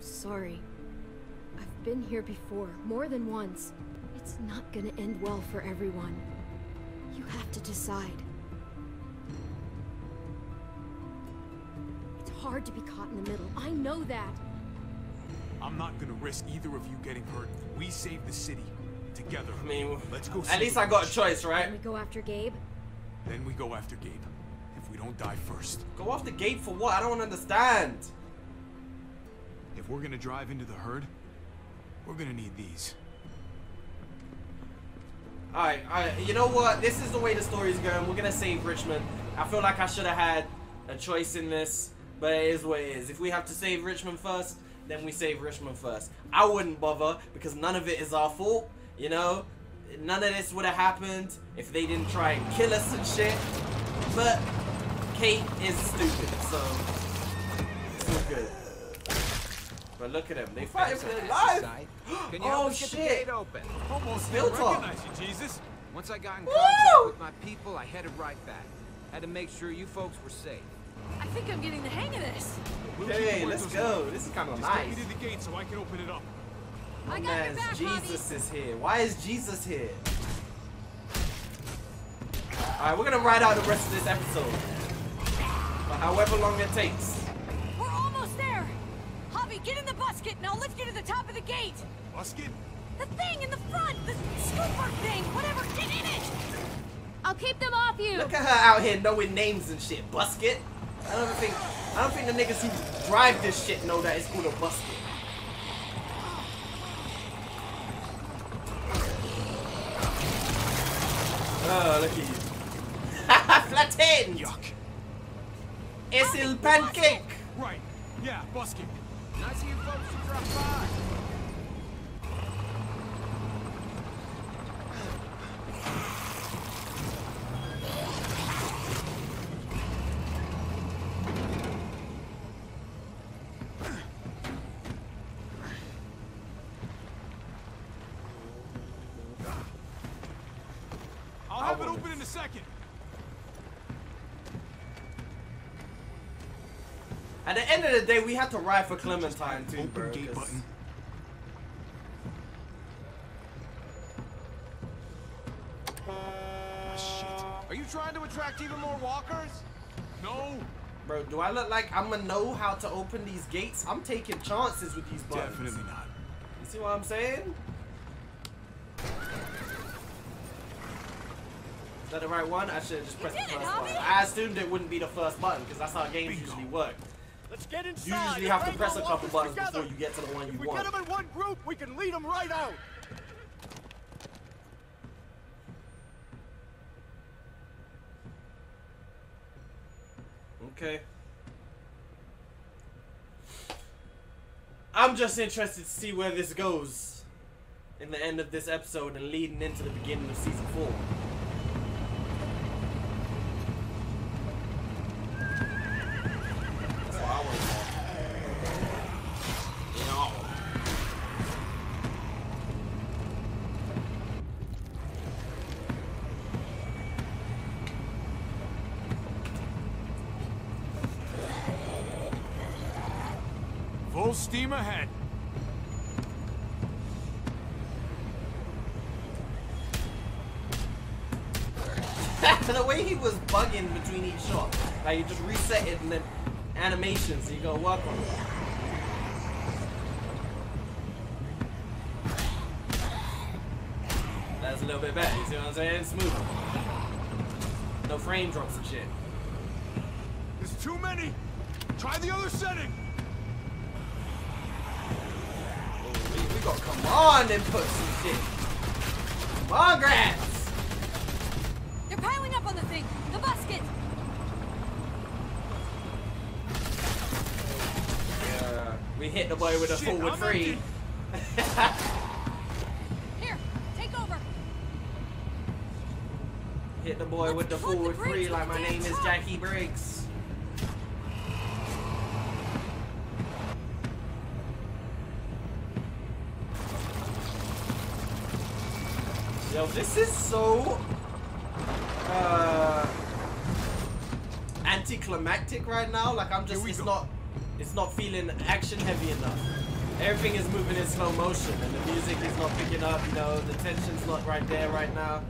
sorry. I've been here before, more than once. It's not gonna end well for everyone. You have to decide. It's hard to be caught in the middle. I know that. I'm not gonna risk either of you getting hurt. We save the city together. I mean, let's go. At least I got a choice, right? Then we go after Gabe? Then we go after Gabe. If we don't die first. Go after Gabe for what? I don't understand. If we're gonna drive into the herd, we're gonna need these. Alright, you know what? This is the way the story's going. We're gonna save Richmond. I feel like I should have had a choice in this, but it is what it is. If we have to save Richmond first, then we save Richmond first. I wouldn't bother because none of it is our fault, you know? None of this would have happened if they didn't try and kill us and shit. But Kate is stupid, so it's all good. But look at them, they fight for their life. Can you Oh get the shit! gate open? Almost Built up. recognize you, Jesus. Once I got in Woo! contact with my people, I headed right back. Had to make sure you folks were safe. I think I'm getting the hang of this. Hey, let's go. This is kind of nice. Just take me to the gate so I can open it up. My man's Jesus is here. Why is Jesus here? Alright, we're gonna ride out the rest of this episode. For however long it takes. We're almost there. Javi, get in the basket and I'll lift you to the top of the gate. Basket? The thing in the front, the scooper thing, whatever, get in it. I'll keep them off you. Look at her out here knowing names and shit. Busket. I don't think the niggas who drive this shit know that it's called a busket. Oh, look at you. Flatten! Yuck. Es el pancake! Right. Yeah, busket. Nice of you folks to drop by. I'll have it open in a second. At the end of the day, we had to ride for Clementine too, bro. Open gate button. Ah, shit. Are you trying to attract even more walkers? No. Bro, do I look like I'm gonna know how to open these gates? I'm taking chances with these buttons. Definitely not. You see what I'm saying? Is that the right one? I should have just pressed the first one. I assumed it wouldn't be the first button because that's how games usually work. Let's get inside. You usually have to press a couple buttons before you get to the one you If we want. get them in one group, we can lead them right out. Okay. I'm just interested to see where this goes in the end of this episode and leading into the beginning of season 4. That's what I want to know. You know. Full steam ahead. The way he was bugging between each shot, like you just reset it and then animations, so you go work on it. That's a little bit better, you see what I'm saying? Smooth. No frame drops and shit. There's too many. Try the other setting. We gotta come on and put some shit. Come on, Grants! They're piling up on the thing, the basket. We hit the boy with a forward three. Here, take over. Hit the boy with the forward three like my name is Jackie Briggs. Yo, this is so anticlimactic right now. Like I'm just, it's not feeling action heavy enough. Everything is moving in slow motion, and the music is not picking up. You know, the tension's not right there right now.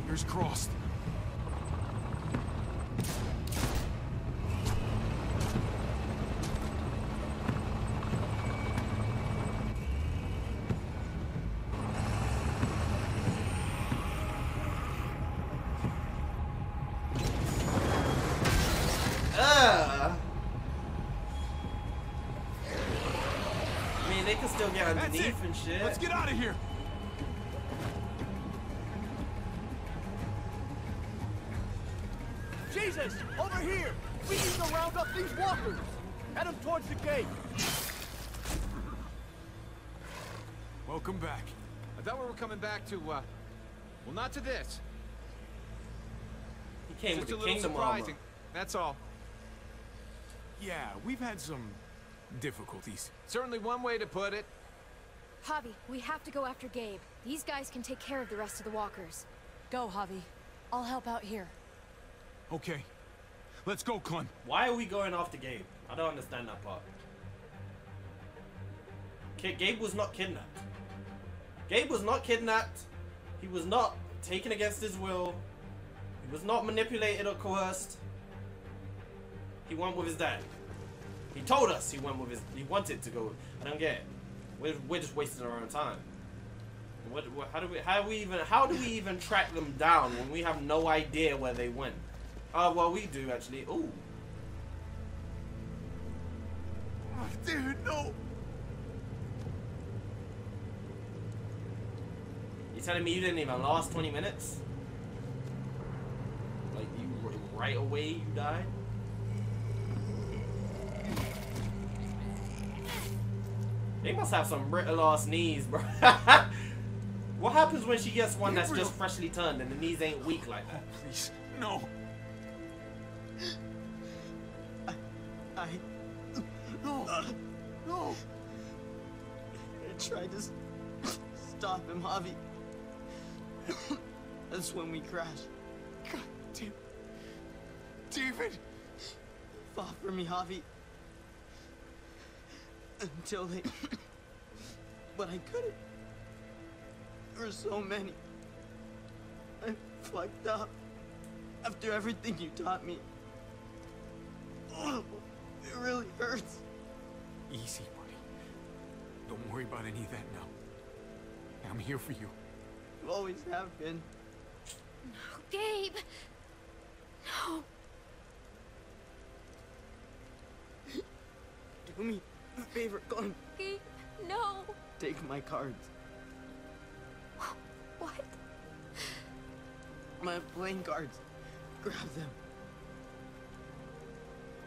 Fingers crossed. I mean, they can still get underneath and shit. Let's get out of here. Jesus! Over here! We need to round up these walkers! Head them towards the gate! Welcome back. I thought we were coming back to, well, not to this. He came with Just the a little kingdom surprising. armor. That's all. Yeah, we've had some difficulties. Certainly one way to put it. Javi, we have to go after Gabe. These guys can take care of the rest of the walkers. Go, Javi. I'll help out here. Okay. Let's go, Clem. Why are we going after Gabe? I don't understand that part. Gabe was not kidnapped. Gabe was not kidnapped. He was not taken against his will. He was not manipulated or coerced. He went with his dad. He told us he went with his. He wanted to go. I don't get it. We're just wasting our own time. How do we even track them down when we have no idea where they went? Oh, well, we do actually. Ooh. Oh, dude, no. You telling me you didn't even last 20 minutes? Like you right away you died? They must have some brittle ass knees, bro. What happens when she gets one that's just freshly turned and the knees ain't weak like that? Please, no. No. I tried to stop him, Javi. That's when we crashed. God damn. David. Fought for me, Javi. Until they... But I couldn't. There were so many. I fucked up. After everything you taught me. Oh, it really hurts. Easy, buddy. Don't worry about any of that now. I'm here for you. You always have been. No, Gabe! No. Do me a favor, Clem. Gabe, no. Take my cards. What? My playing cards. Grab them.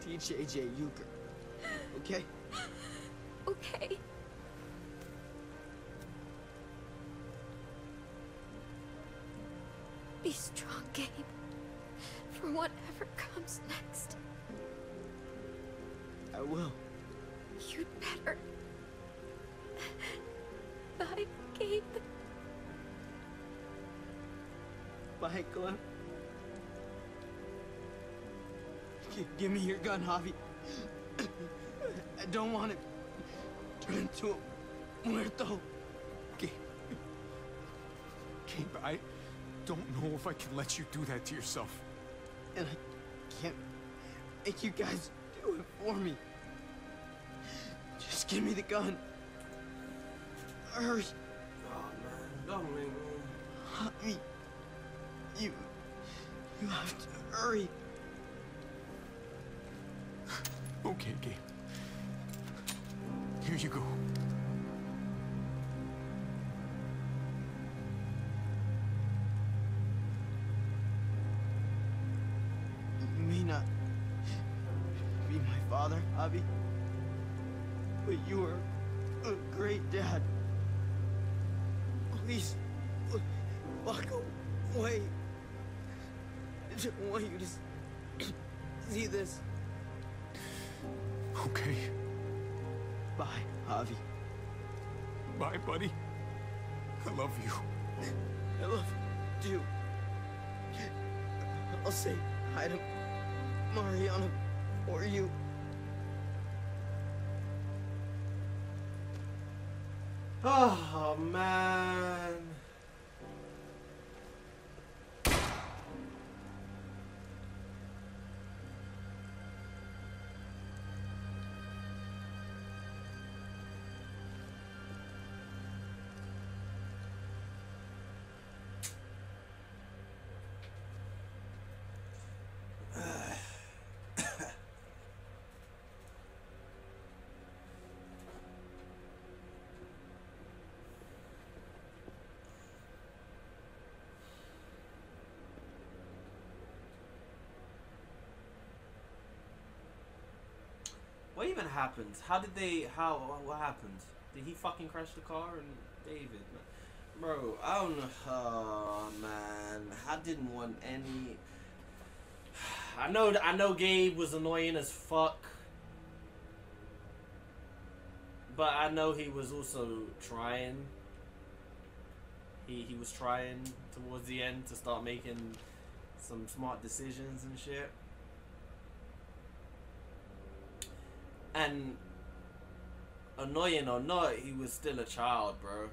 Teach AJ euchre. Okay? Okay. Be strong, Gabe. For whatever comes next. I will. You'd better. Bye, Gabe. Bye, Clem. Give me your gun, Javi. I don't want it to turn into a muerto. Gabe, I don't know if I can let you do that to yourself. And I can't make you guys do it for me. Just give me the gun. Hurry. Oh man, don't make me. Javi. You have to hurry. Okay, Gabe. Here you go. You may not be my father, Javi, but you are a great dad. Please, walk away. I don't want you to see this. Okay. Bye, Javi. Bye, buddy. I love you. I love you. I'll say hi to Mariana for you. Oh, man. What even happened? What happened? Did he fucking crash the car and David? Bro, I don't know. Oh, man. I didn't want any... I know Gabe was annoying as fuck. But I know he was also trying. He was trying towards the end to start making some smart decisions and shit. And annoying or not, he was still a child, bro.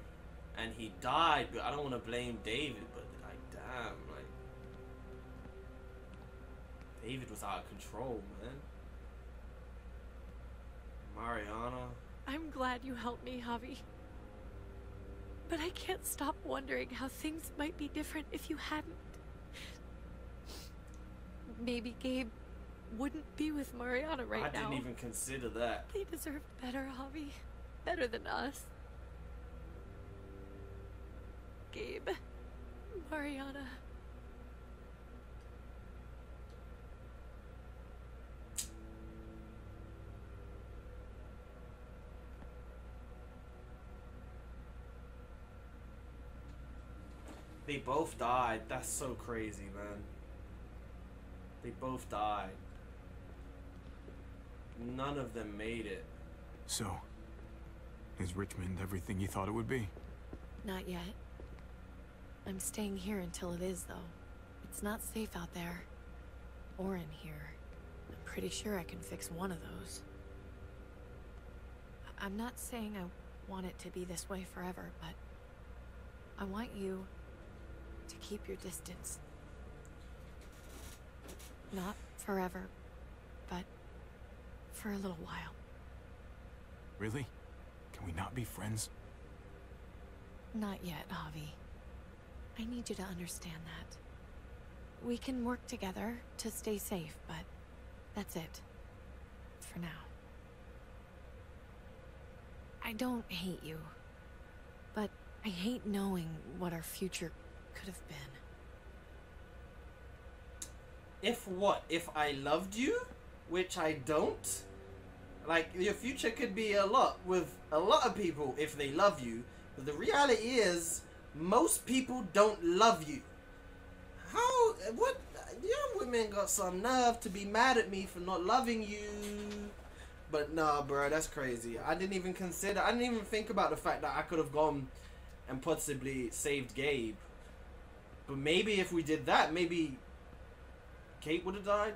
And he died, but I don't want to blame David, but like, damn, like, David was out of control, man. Mariana. I'm glad you helped me, Javi. But I can't stop wondering how things might be different if you hadn't. Maybe Gabe wouldn't be with Mariana right now. I didn't even consider that. They deserved better, Javi. Better than us. Gabe. Mariana. They both died. That's so crazy, man. They both died. None of them made it. So, is Richmond everything you thought it would be? Not yet. I'm staying here until it is, though. It's not safe out there. Or in here. I'm pretty sure I can fix one of those. I'm not saying I want it to be this way forever, but I want you to keep your distance. Not forever, but for a little while. Really? Can we not be friends? Not yet, Javi. I need you to understand that. We can work together to stay safe, but that's it. For now. I don't hate you, but I hate knowing what our future could have been. If what? If I loved you? Which I don't? Like, your future could be a lot with a lot of people if they love you. But the reality is, most people don't love you. How? What? Young women got some nerve to be mad at me for not loving you. But nah, bro, that's crazy. I didn't even think about the fact that I could have gone and possibly saved Gabe. But maybe if we did that, maybe Kate would have died.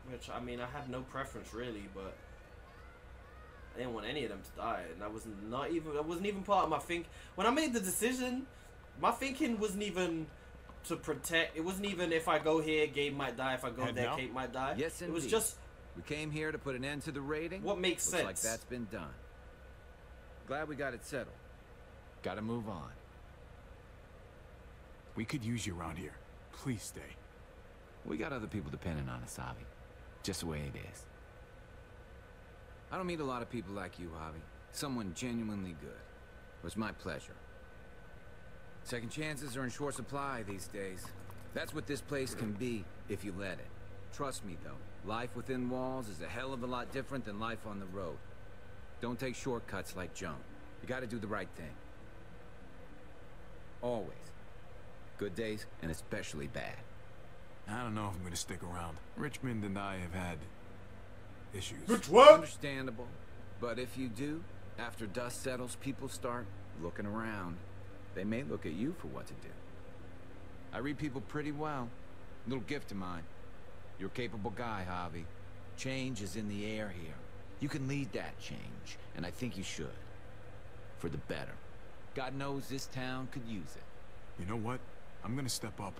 Which, I mean, I had no preference really, but I didn't want any of them to die, and that wasn't even part of my think. When I made the decision, my thinking wasn't even to protect. It wasn't even if I go here, Gabe might die. If I go there, Kate might die. Yes, indeed. It was just we came here to put an end to the raiding. What makes sense. Looks like that's been done. Glad we got it settled. Gotta move on. We could use you around here. Please stay. We got other people depending on us, Javi. Just the way it is. I don't meet a lot of people like you, Javi. Someone genuinely good. It was my pleasure. Second chances are in short supply these days. That's what this place can be, if you let it. Trust me, though. Life within walls is a hell of a lot different than life on the road. Don't take shortcuts like Joan. You gotta do the right thing. Always. Good days, and especially bad. I don't know if I'm gonna stick around. Richmond and I have had issues. Which what? Understandable. But if you do, after dust settles, people start looking around. they may look at you for what to do. I read people pretty well. Little gift of mine. You're a capable guy, Javi. Change is in the air here. You can lead that change, and I think you should. For the better. God knows this town could use it. You know what? I'm gonna step up.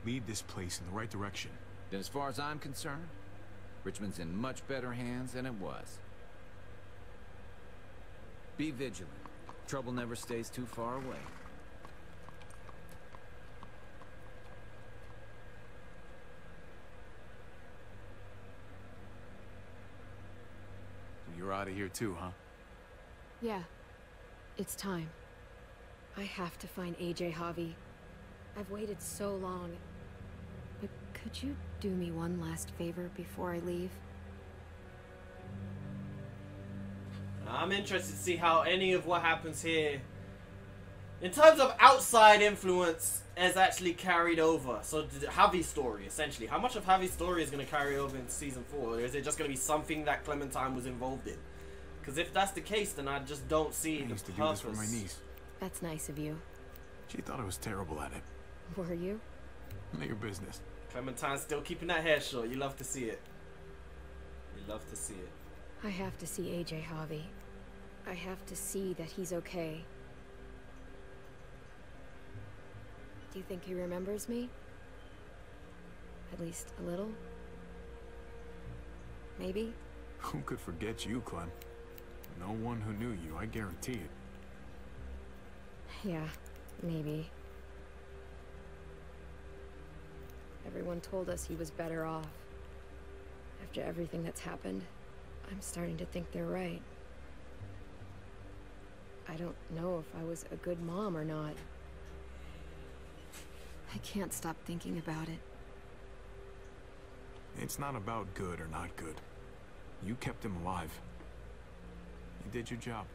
Lead this place in the right direction. Then as far as I'm concerned, Richmond's in much better hands than it was. Be vigilant. Trouble never stays too far away. So you're out of here too, huh? Yeah. It's time. I have to find AJ, Javi. I've waited so long. But could you do me one last favor before I leave? I'm interested to see how any of what happens here, in terms of outside influence, is actually carried over. So Javi's story, essentially. How much of Javi's story is going to carry over into Season 4? Or is it just going to be something that Clementine was involved in? Because if that's the case, then I just don't see I used the to do this for my niece. That's nice of you. She thought I was terrible at it. Were you? None of your business. Clementine's still keeping that hair short. You love to see it. You love to see it. I have to see AJ, Javi. I have to see that he's okay. Do you think he remembers me? At least a little? Maybe? Who could forget you, Clem? No one who knew you, I guarantee it. Yeah, maybe. Everyone told us he was better off. After everything that's happened, I'm starting to think they're right. I don't know if I was a good mom or not. I can't stop thinking about it. It's not about good or not good. You kept him alive. You did your job.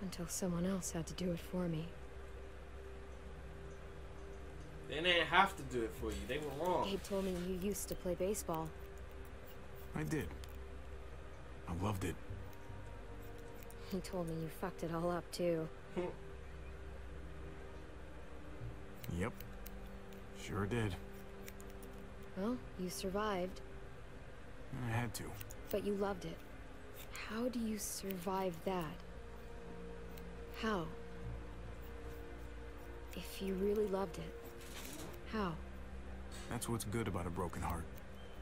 Until someone else had to do it for me. They didn't have to do it for you. They were wrong. Gabe told me you used to play baseball. I did. I loved it. He told me you fucked it all up, too. Yep. Sure did. Well, you survived. I had to. But you loved it. How do you survive that? How? If you really loved it, how? That's what's good about a broken heart.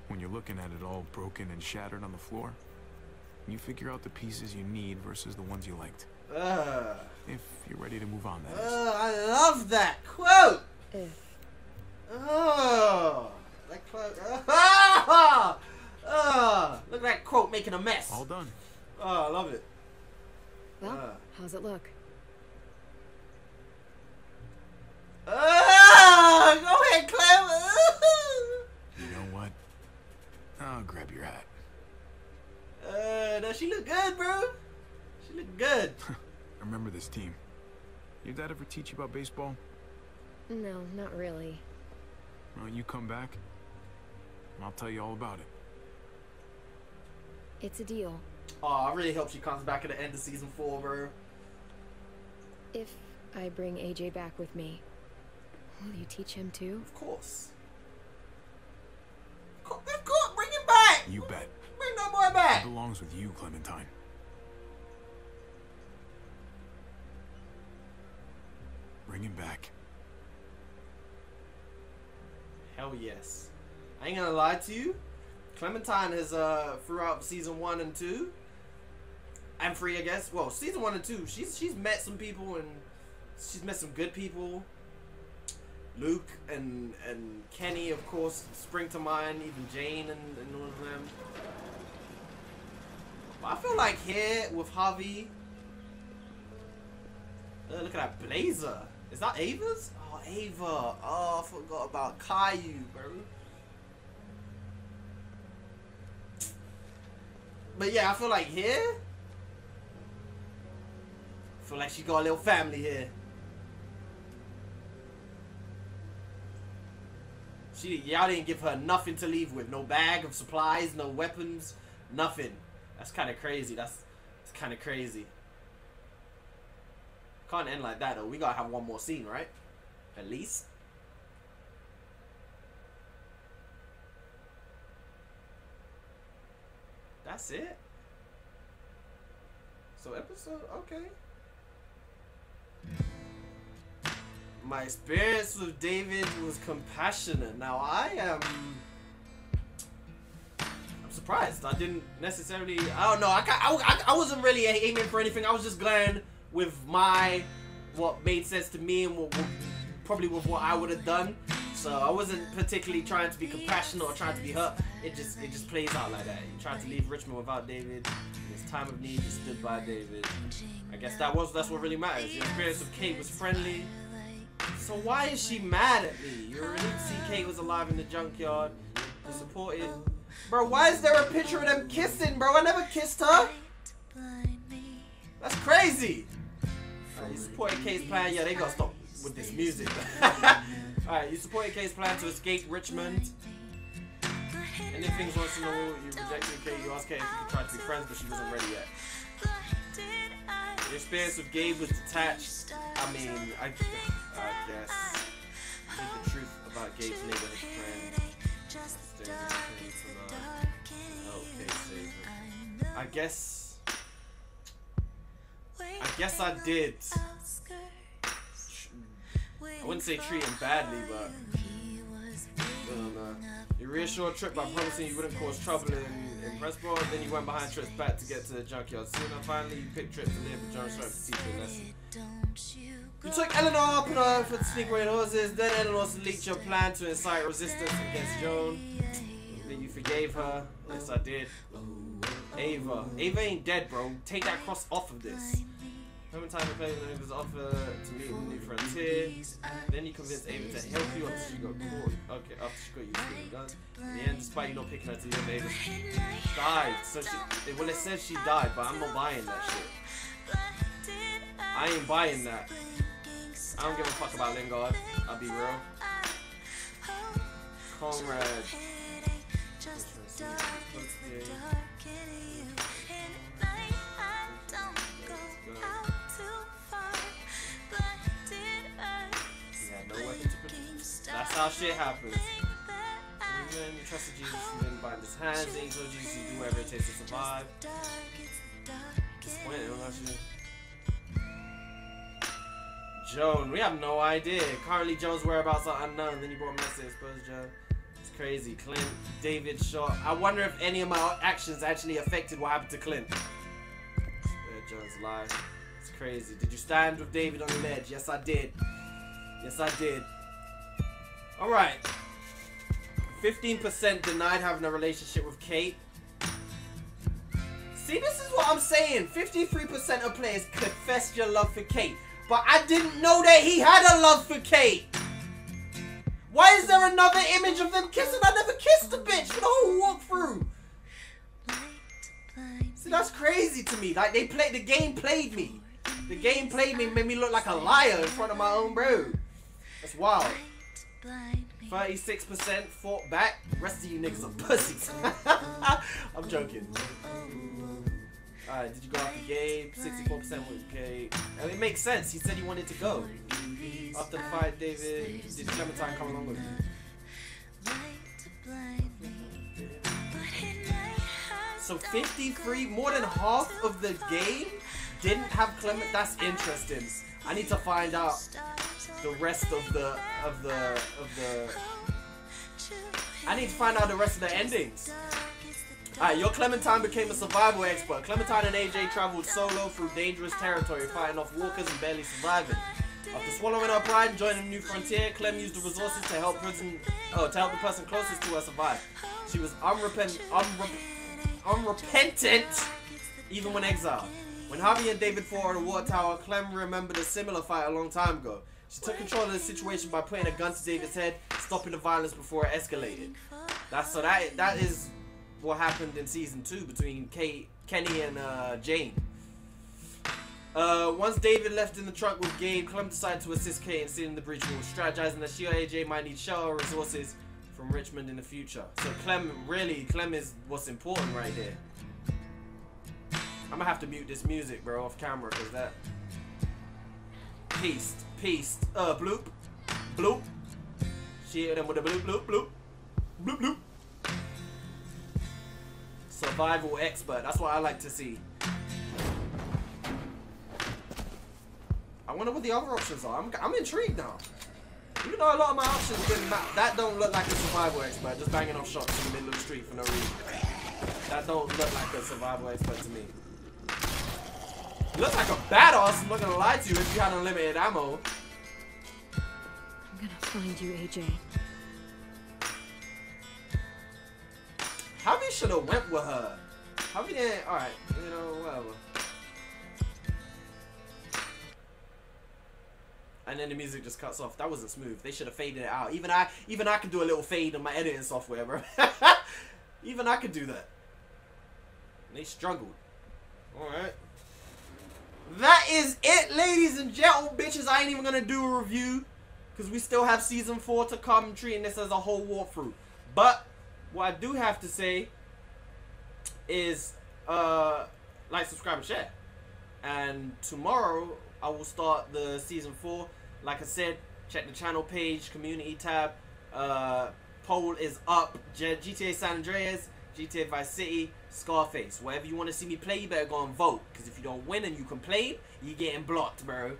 When you're looking at it all broken and shattered on the floor, you figure out the pieces you need versus the ones you liked. If you're ready to move on, that is. I love that quote! If. Oh, that quote. Look at that quote making a mess. All done. Oh, I love it. Well, how's it look? Go ahead, Clem. You know what? I'll grab your hat. No, she look good, bro. She look good. I remember this team. Your dad ever teach you about baseball? No, not really. Well, you come back, and I'll tell you all about it. It's a deal. Oh, I really hope she comes back at the end of Season 4, bro. If I bring AJ back with me, will you teach him too? Of course. Of course, bring him back. You bet. Bring that boy back. It belongs with you, Clementine. Bring him back. Hell yes. I ain't gonna lie to you. Clementine has throughout Season 1 and 2 and 3, I guess. Well, Season 1 and 2, she's met some people, and she's met some good people. Luke and Kenny, of course, spring to mind. Even Jane and all of them. But I feel like here with Javi. Look at that blazer. Is that Ava's? Oh, Ava. Oh, I forgot about Caillou, bro. But yeah, I feel like here. I feel like she got a little family here. Y'all didn't give her nothing to leave with. No bag of supplies, no weapons, nothing. That's kind of crazy. That's kind of crazy. Can't end like that though. We gotta have one more scene, right? At least. That's it? So episode, okay. My experience with David was compassionate. Now I'm surprised. I didn't necessarily, I don't know, I wasn't really aiming for anything. I was just going with what made sense to me and what probably with what I would have done. So I wasn't particularly trying to be compassionate or trying to be hurt. It just plays out like that. You tried to leave Richmond without David. In his time of need, you stood by David. I guess that's what really matters. Your experience with Kate was friendly. So why is she mad at me? You already see Kate was alive in the junkyard. You supported. Bro, why is there a picture of them kissing, bro? I never kissed her. That's crazy. Alright, you supported Kate's plan. Yeah, they gotta stop with this music. Alright, you supported Kate's plan to escape Richmond. And if things weren't normal, you rejected Kate. You asked Kate if you could try to be friends, but she wasn't ready yet. Your experience with Gabe was detached. I mean, I guess. You hid the truth about Gabe's neighborhood friend. I guess I did. I wouldn't say treat him badly, but I don't know. You reassured Trip by promising you wouldn't cause trouble in Pressborough, then you went behind Trip's back to get to the junkyard sooner. Finally, you picked Trip to live with John Sharp to teach you a lesson. You took Eleanor up on her for the sneak away horses, then Eleanor leaked your plan to incite resistance against Joan. Then you forgave her. Yes, I did. Ava ain't dead, bro. Take that cross off of this. How many times you played when it was offered to meet with a new frontier? Then you convinced Ava to help you after she got caught. Okay, after she got you with the gun. In the end, despite you not picking her to live, Ava died. So well, it says she died, but I'm not buying that shit. I ain't buying that. I don't give a fuck about Lingard. I'll be real. Comrade. That's how shit happens. Amen. You trusted Jesus and didn't bind his hands. Then you told Jesus to do whatever it takes to survive. Disappointed, don't you? Joan, we have no idea. Currently, Joan's whereabouts are unknown. Then you brought a message, I suppose, Joan. It's crazy. Clint, David shot. I wonder if any of my actions actually affected what happened to Clint. Joan's lie. It's crazy. Did you stand with David on the ledge? Yes, I did. Yes, I did. Alright. 15% denied having a relationship with Kate. See, this is what I'm saying. 53% of players confessed your love for Kate. But I didn't know that he had a love for Kate. Why is there another image of them kissing? I never kissed the bitch for the whole walkthrough. See, that's crazy to me. Like, the game played me. The game played me and made me look like a liar in front of my own bro. That's wild. 36% fought back. The rest of you niggas are pussies. I'm joking. Alright, did you go after Gabe? 64% with Gabe. I mean, it makes sense. He said he wanted to go. After the fight, David, did Clementine come along with you? So 53, more than half of the game didn't have Clement. That's interesting. I need to find out the rest of the I need to find out the rest of the endings. Alright, your Clementine became a survival expert. Clementine and AJ traveled solo through dangerous territory, fighting off walkers and barely surviving. After swallowing her pride and joining a new frontier, Clem used the resources to help the person closest to her survive. She was unrepentant even when exiled. When Harvey and David fought at the water tower, Clem remembered a similar fight a long time ago. She took control of the situation by putting a gun to David's head, stopping the violence before it escalated. That is what happened in season 2 between Kenny and Jane. Once David left in the truck with Gabe, Clem decided to assist Kate in sealing the breach wall, strategizing that she or AJ might need shelter or resources from Richmond in the future. So Clem is what's important right here. I'm gonna have to mute this music, bro, off camera, because Paste. Bloop. Bloop. She hit him with a bloop, bloop, bloop. Bloop, bloop. Survival expert. That's what I like to see. I wonder what the other options are. I'm intrigued now. Even though a lot of my options didn't matter. That don't look like a survival expert. Just banging off shots in the middle of the street for no reason. That don't look like a survival expert to me. You look like a badass, I'm not gonna lie to you, if you had unlimited ammo. I'm gonna find you, AJ. Javi should have went with her. Javi didn't. Alright, you know, whatever. And then the music just cuts off. That wasn't smooth. They should have faded it out. Even I can do a little fade on my editing software, bro. Even I could do that. And they struggled. Alright. That is it, ladies and gentlemen, bitches. I ain't even gonna do a review because we still have season 4 to come. I'm treating this as a whole walkthrough. But what I do have to say is like, subscribe, and share. And tomorrow I will start the season 4. Like I said, check the channel page, community tab. Poll is up. GTA San Andreas, GTA Vice City, Scarface. Whatever you want to see me play, you better go and vote. Because if you don't win and you complain, you're getting blocked, bro.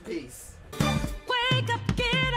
Peace. Wake up, get